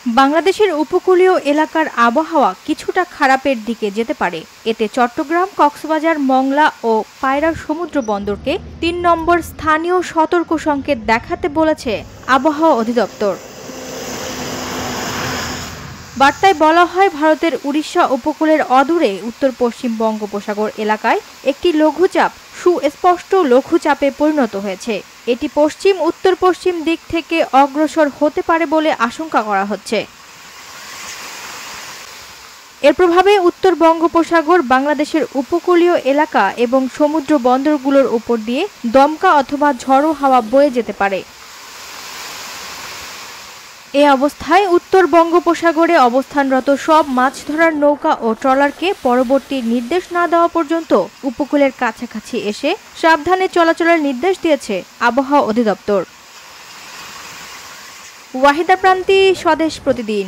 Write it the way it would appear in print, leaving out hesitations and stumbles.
বাংলাদেশের উপকূলীয় এলাকার আবহাওয়া কিছুটা খারাপের দিকে যেতে পারে। এতে চট্টগ্রাম, কক্সবাজার, মংলা ও পায়রা সমুদ্র বন্দরকে ৩ নম্বর স্থানীয় সতর্ক সংকেত দেখাতে বলেছে আবহাওয়া অধিদপ্তর। বার্তায় বলা হয়, ভারতের উড়িষ্যা উপকূলের অদূরে উত্তর পশ্চিম বঙ্গোপসাগর এলাকায় একটি লঘুচাপ সুস্পষ্ট লঘুচাপে পরিণত হয়েছে। এটি পশ্চিম উত্তর পশ্চিম দিক থেকে অগ্রসর হতে পারে বলে আশঙ্কা করা হচ্ছে। এর প্রভাবে উত্তর বঙ্গোপসাগর, বাংলাদেশের উপকূলীয় এলাকা এবং সমুদ্র বন্দরগুলোর উপর দিয়ে দমকা অথবা ঝড়ো হাওয়া বয়ে যেতে পারে। এ অবস্থায় উত্তর বঙ্গোপসাগরে অবস্থানরত সব মাছ ধরার নৌকা ও ট্রলারকে পরবর্তী নির্দেশ না দেওয়া পর্যন্ত উপকূলের কাছাকাছি এসে সাবধানে চলাচলের নির্দেশ দিয়েছে আবহাওয়া অধিদপ্তর। ওয়াহিদা প্রান্তি, স্বদেশ প্রতিদিন।